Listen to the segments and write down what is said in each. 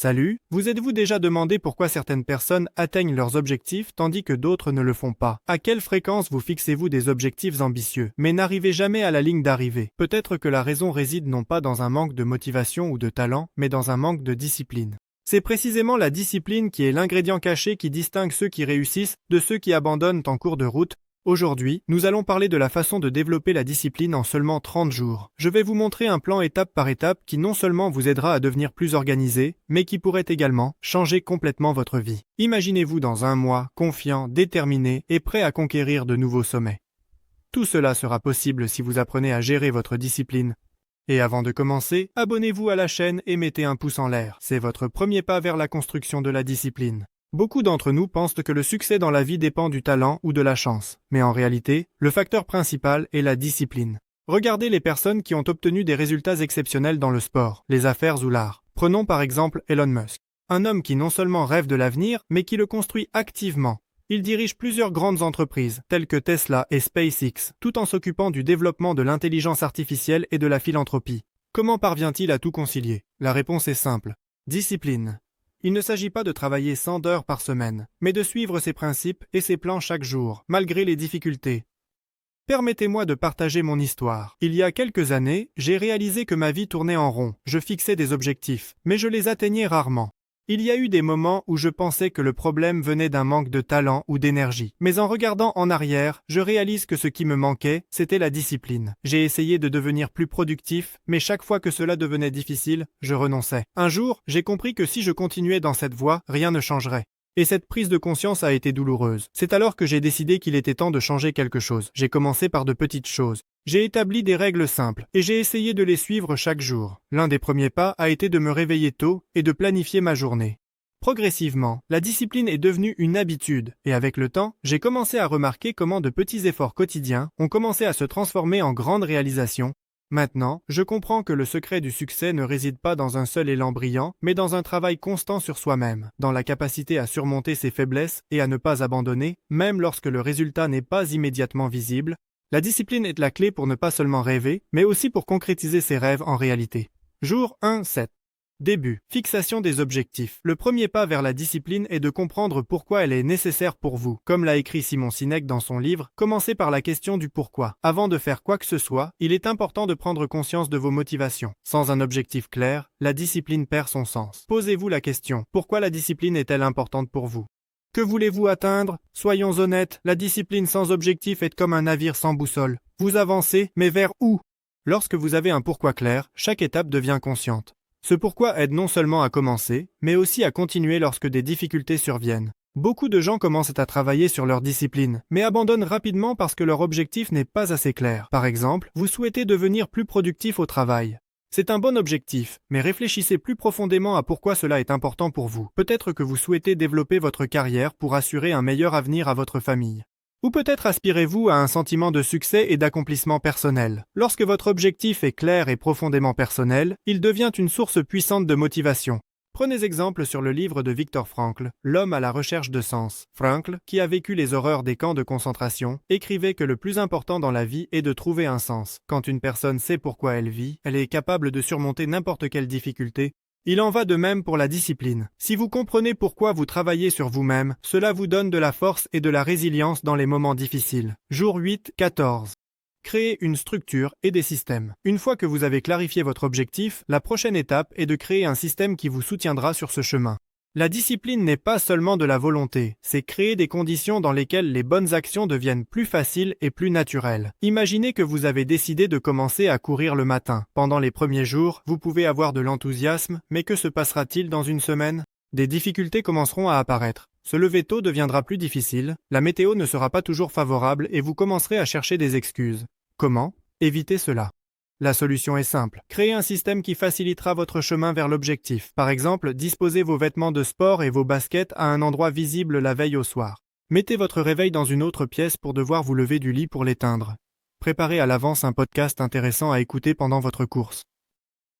Salut, vous êtes-vous déjà demandé pourquoi certaines personnes atteignent leurs objectifs tandis que d'autres ne le font pas? À quelle fréquence vous fixez-vous des objectifs ambitieux, mais n'arrivez jamais à la ligne d'arrivée? Peut-être que la raison réside non pas dans un manque de motivation ou de talent, mais dans un manque de discipline. C'est précisément la discipline qui est l'ingrédient caché qui distingue ceux qui réussissent de ceux qui abandonnent en cours de route. Aujourd'hui, nous allons parler de la façon de développer la discipline en seulement 30 jours. Je vais vous montrer un plan étape par étape qui non seulement vous aidera à devenir plus organisé, mais qui pourrait également changer complètement votre vie. Imaginez-vous dans un mois, confiant, déterminé et prêt à conquérir de nouveaux sommets. Tout cela sera possible si vous apprenez à gérer votre discipline. Et avant de commencer, abonnez-vous à la chaîne et mettez un pouce en l'air. C'est votre premier pas vers la construction de la discipline. Beaucoup d'entre nous pensent que le succès dans la vie dépend du talent ou de la chance, mais en réalité, le facteur principal est la discipline. Regardez les personnes qui ont obtenu des résultats exceptionnels dans le sport, les affaires ou l'art. Prenons par exemple Elon Musk, un homme qui non seulement rêve de l'avenir, mais qui le construit activement. Il dirige plusieurs grandes entreprises, telles que Tesla et SpaceX, tout en s'occupant du développement de l'intelligence artificielle et de la philanthropie. Comment parvient-il à tout concilier? La réponse est simple. Discipline. Il ne s'agit pas de travailler 100 heures par semaine, mais de suivre ses principes et ses plans chaque jour, malgré les difficultés. Permettez-moi de partager mon histoire. Il y a quelques années, j'ai réalisé que ma vie tournait en rond. Je fixais des objectifs, mais je les atteignais rarement. Il y a eu des moments où je pensais que le problème venait d'un manque de talent ou d'énergie. Mais en regardant en arrière, je réalise que ce qui me manquait, c'était la discipline. J'ai essayé de devenir plus productif, mais chaque fois que cela devenait difficile, je renonçais. Un jour, j'ai compris que si je continuais dans cette voie, rien ne changerait. Et cette prise de conscience a été douloureuse. C'est alors que j'ai décidé qu'il était temps de changer quelque chose. J'ai commencé par de petites choses. J'ai établi des règles simples, et j'ai essayé de les suivre chaque jour. L'un des premiers pas a été de me réveiller tôt et de planifier ma journée. Progressivement, la discipline est devenue une habitude, et avec le temps, j'ai commencé à remarquer comment de petits efforts quotidiens ont commencé à se transformer en grandes réalisations. Maintenant, je comprends que le secret du succès ne réside pas dans un seul élan brillant, mais dans un travail constant sur soi-même, dans la capacité à surmonter ses faiblesses et à ne pas abandonner, même lorsque le résultat n'est pas immédiatement visible. La discipline est la clé pour ne pas seulement rêver, mais aussi pour concrétiser ses rêves en réalité. Jour 1-7. Début. Fixation des objectifs. Le premier pas vers la discipline est de comprendre pourquoi elle est nécessaire pour vous. Comme l'a écrit Simon Sinek dans son livre, commencez par la question du pourquoi. Avant de faire quoi que ce soit, il est important de prendre conscience de vos motivations. Sans un objectif clair, la discipline perd son sens. Posez-vous la question, pourquoi la discipline est-elle importante pour vous? Que voulez-vous atteindre? Soyons honnêtes, la discipline sans objectif est comme un navire sans boussole. Vous avancez, mais vers où? Lorsque vous avez un pourquoi clair, chaque étape devient consciente. Ce pourquoi aide non seulement à commencer, mais aussi à continuer lorsque des difficultés surviennent. Beaucoup de gens commencent à travailler sur leur discipline, mais abandonnent rapidement parce que leur objectif n'est pas assez clair. Par exemple, vous souhaitez devenir plus productif au travail. C'est un bon objectif, mais réfléchissez plus profondément à pourquoi cela est important pour vous. Peut-être que vous souhaitez développer votre carrière pour assurer un meilleur avenir à votre famille. Ou peut-être aspirez-vous à un sentiment de succès et d'accomplissement personnel. Lorsque votre objectif est clair et profondément personnel, il devient une source puissante de motivation. Prenez exemple sur le livre de Viktor Frankl, L'homme à la recherche de sens. Frankl, qui a vécu les horreurs des camps de concentration, écrivait que le plus important dans la vie est de trouver un sens. Quand une personne sait pourquoi elle vit, elle est capable de surmonter n'importe quelle difficulté. Il en va de même pour la discipline. Si vous comprenez pourquoi vous travaillez sur vous-même, cela vous donne de la force et de la résilience dans les moments difficiles. Jour 8-14. Créer une structure et des systèmes. Une fois que vous avez clarifié votre objectif, la prochaine étape est de créer un système qui vous soutiendra sur ce chemin. La discipline n'est pas seulement de la volonté, c'est créer des conditions dans lesquelles les bonnes actions deviennent plus faciles et plus naturelles. Imaginez que vous avez décidé de commencer à courir le matin. Pendant les premiers jours, vous pouvez avoir de l'enthousiasme, mais que se passera-t-il dans une semaine? Des difficultés commenceront à apparaître. Se lever tôt deviendra plus difficile, la météo ne sera pas toujours favorable et vous commencerez à chercher des excuses. Comment? Éviter cela. La solution est simple. Créez un système qui facilitera votre chemin vers l'objectif. Par exemple, disposez vos vêtements de sport et vos baskets à un endroit visible la veille au soir. Mettez votre réveil dans une autre pièce pour devoir vous lever du lit pour l'éteindre. Préparez à l'avance un podcast intéressant à écouter pendant votre course.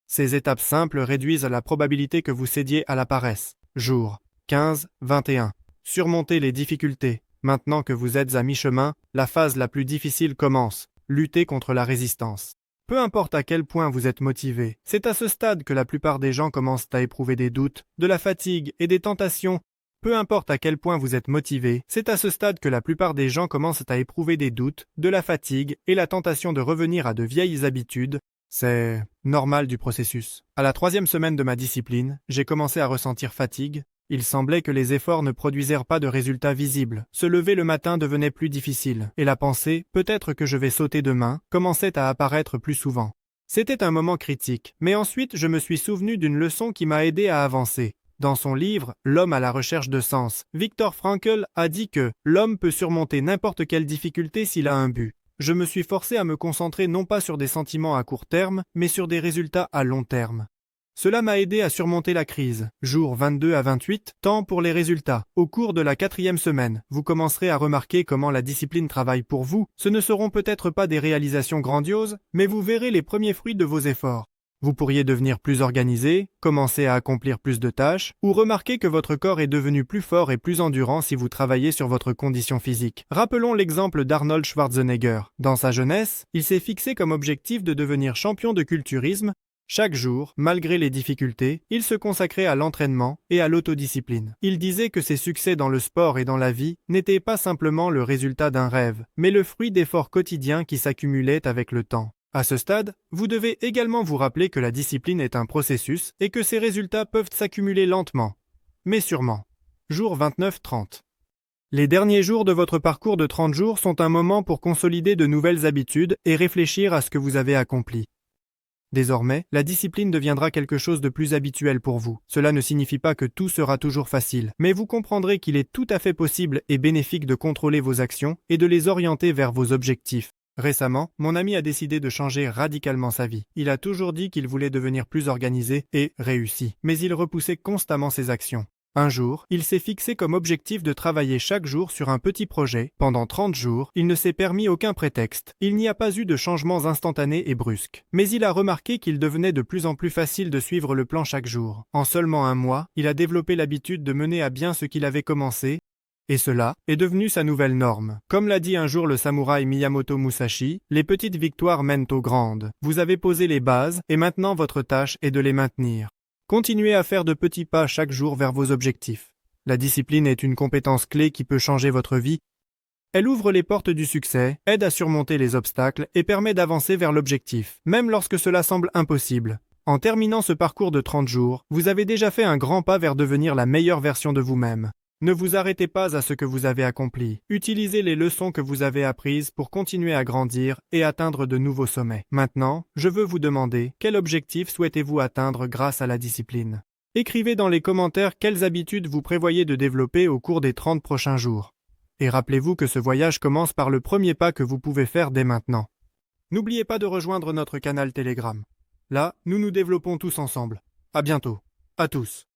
Ces étapes simples réduisent la probabilité que vous cédiez à la paresse. Jour 15-21. Surmontez les difficultés. Maintenant que vous êtes à mi-chemin, la phase la plus difficile commence. Lutter contre la résistance. Peu importe à quel point vous êtes motivé, c'est à ce stade que la plupart des gens commencent à éprouver des doutes, de la fatigue et des tentations. Peu importe à quel point vous êtes motivé, c'est à ce stade que la plupart des gens commencent à éprouver des doutes, de la fatigue et la tentation de revenir à de vieilles habitudes. C'est normal du processus. À la 3e semaine de ma discipline, j'ai commencé à ressentir fatigue. Il semblait que les efforts ne produisèrent pas de résultats visibles. Se lever le matin devenait plus difficile, et la pensée, peut-être que je vais sauter demain, commençait à apparaître plus souvent. C'était un moment critique, mais ensuite je me suis souvenu d'une leçon qui m'a aidé à avancer. Dans son livre « L'homme à la recherche de sens », Viktor Frankl a dit que l'homme peut surmonter n'importe quelle difficulté s'il a un but. Je me suis forcé à me concentrer non pas sur des sentiments à court terme, mais sur des résultats à long terme. Cela m'a aidé à surmonter la crise. Jours 22 à 28, temps pour les résultats. Au cours de la 4e semaine, vous commencerez à remarquer comment la discipline travaille pour vous. Ce ne seront peut-être pas des réalisations grandioses, mais vous verrez les premiers fruits de vos efforts. Vous pourriez devenir plus organisé, commencer à accomplir plus de tâches, ou remarquer que votre corps est devenu plus fort et plus endurant si vous travaillez sur votre condition physique. Rappelons l'exemple d'Arnold Schwarzenegger. Dans sa jeunesse, il s'est fixé comme objectif de devenir champion de culturisme. Chaque jour, malgré les difficultés, il se consacrait à l'entraînement et à l'autodiscipline. Il disait que ses succès dans le sport et dans la vie n'étaient pas simplement le résultat d'un rêve, mais le fruit d'efforts quotidiens qui s'accumulaient avec le temps. À ce stade, vous devez également vous rappeler que la discipline est un processus et que ses résultats peuvent s'accumuler lentement, mais sûrement. Jour 29-30. Les derniers jours de votre parcours de 30 jours sont un moment pour consolider de nouvelles habitudes et réfléchir à ce que vous avez accompli. Désormais, la discipline deviendra quelque chose de plus habituel pour vous. Cela ne signifie pas que tout sera toujours facile, mais vous comprendrez qu'il est tout à fait possible et bénéfique de contrôler vos actions et de les orienter vers vos objectifs. Récemment, mon ami a décidé de changer radicalement sa vie. Il a toujours dit qu'il voulait devenir plus organisé et réussi, mais il repoussait constamment ses actions. Un jour, il s'est fixé comme objectif de travailler chaque jour sur un petit projet. Pendant 30 jours, il ne s'est permis aucun prétexte. Il n'y a pas eu de changements instantanés et brusques. Mais il a remarqué qu'il devenait de plus en plus facile de suivre le plan chaque jour. En seulement un mois, il a développé l'habitude de mener à bien ce qu'il avait commencé. Et cela est devenu sa nouvelle norme. Comme l'a dit un jour le samouraï Miyamoto Musashi, les petites victoires mènent aux grandes. Vous avez posé les bases et maintenant votre tâche est de les maintenir. Continuez à faire de petits pas chaque jour vers vos objectifs. La discipline est une compétence clé qui peut changer votre vie. Elle ouvre les portes du succès, aide à surmonter les obstacles et permet d'avancer vers l'objectif, même lorsque cela semble impossible. En terminant ce parcours de 30 jours, vous avez déjà fait un grand pas vers devenir la meilleure version de vous-même. Ne vous arrêtez pas à ce que vous avez accompli. Utilisez les leçons que vous avez apprises pour continuer à grandir et atteindre de nouveaux sommets. Maintenant, je veux vous demander, quel objectif souhaitez-vous atteindre grâce à la discipline? Écrivez dans les commentaires quelles habitudes vous prévoyez de développer au cours des 30 prochains jours. Et rappelez-vous que ce voyage commence par le premier pas que vous pouvez faire dès maintenant. N'oubliez pas de rejoindre notre canal Telegram. Là, nous nous développons tous ensemble. À bientôt. À tous.